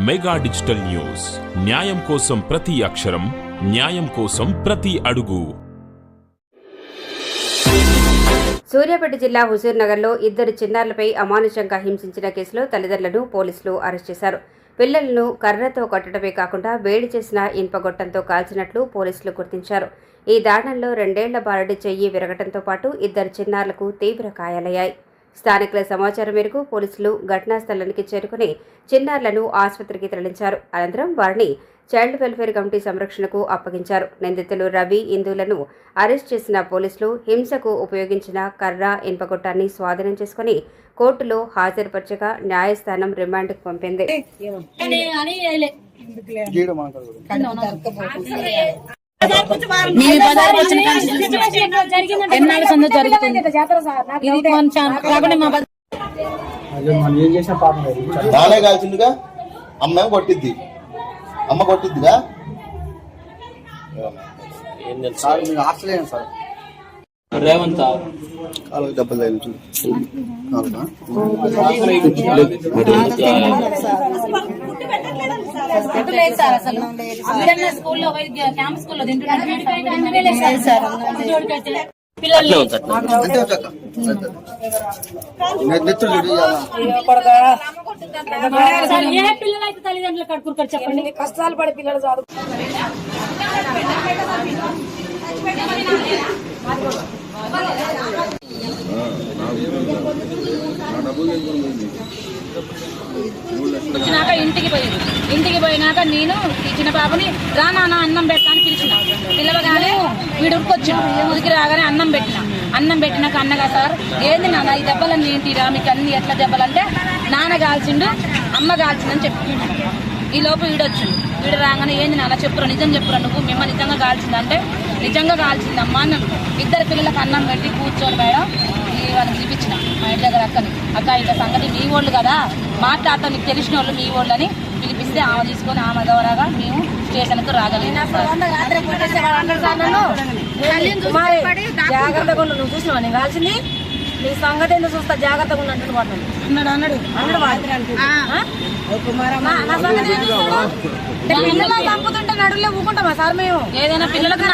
Mega digital news, న్యాయం కోసం ప్రతి అక్షరం, న్యాయం కోసం ప్రతి అడుగు. సూర్యాపేట జిల్లా హుజూర్ నగర్లో ఇద్దరు చిన్నారులపై అమానుషంగా హింసించిన కేసులో తల్లిదండ్రులను పోలీసులు అరెస్ట్ చేశారు. పిల్లలను కర్రతో కొట్టడమే కాకుండా వేడి చేసిన ఇనుపగొట్టంతో కాల్చినట్లు పోలీసులు గుర్తించారు. ఈ దారుణంలో 2 ఏళ్ల బాలుడి చెయ్యి విరగటంతో పాటు ఇద్దరు చిన్నారులకు తీవ్ర గాయాలయ్యాయి. స్థానికుల సమాచారం మేరకు పోలీసులు ఘటనా స్థలానికి చేరుకుని చిన్నారులను ఆసుపత్రికి తరలించారు. అనంతరం వారిని చైల్డ్ వెల్ఫేర్ కమిటీ సంరక్షణకు అప్పగించారు. నిందితులు రవి, ఇందులను అరెస్ట్ చేసిన పోలీసులు హింసకు ఉపయోగించిన కర్ర, ఇనుపగొట్టాన్ని స్వాధీనం చేసుకుని కోర్టులో హాజరుపరచగా న్యాయస్థానం రిమాండ్కు పంపింది. నానే కాల్చిందిగా అమ్మ కొట్టిద్ది, అమ్మ కొట్టిద్దిగా. రేవంత్ డబ్బులు స్కూల్లో క్యాంప్ స్కూల్లో తింటున్నారు. ఏ పిల్లలు అయితే తల్లిదండ్రులు కడుకురు చెప్పండి. కష్టాలు పడే పిల్లలు చదువు వచ్చినాక ఇంటికి పోయినాక నేను చిన్న బాబుని రా నాన్న అన్నం పెట్టా అని పిలిచిన. పిల్లవగానే వీడు ఉరికొచ్చాడు. ఉరికి రాగానే అన్నం పెట్టినాక అన్నగా సార్ ఏంది నాన్న ఈ దెబ్బలన్నీ ఏంటిరా, మీకు అన్ని ఎట్లా దెబ్బలంటే నాన్న కాల్చిండు, అమ్మ కాల్చిందని చెప్పి ఈ లోపు వీడొచ్చిండు. వీడు రాగానే ఏంది నాన్న చెప్పురా, నిజం చెప్పురా, నువ్వు మిమ్మ నిజంగా కాల్చిందంటే నిజంగా కాల్చిందమ్మా అన్నాను. ఇద్దరు పిల్లలకు అన్నం పెట్టి కూర్చొని మేడం వాళ్ళని చూపించిన మా ఇంటి దగ్గర అక్క ఇంత సంగతి మీ వాళ్ళు కదా, మాట్లాడతాం, నీకు తెలిసిన వాళ్ళు మీ వాళ్ళు అని పిలిపిస్తే ఆమె తీసుకొని ఆమె ద్వారాగా మేము స్టేషన్కు రాగలిగిన. జాగ్రత్తగా ఉండు, నువ్వు చూసినావా నేను కాల్చింది, నీ సంగతి ఎందుకు చూస్తా, జాగ్రత్తగా ఉన్నట్టు అన్నాడు. చంపుతుంటే నడులే ఊకుంటామా సార్ మేము? ఏదైనా పిల్లలకు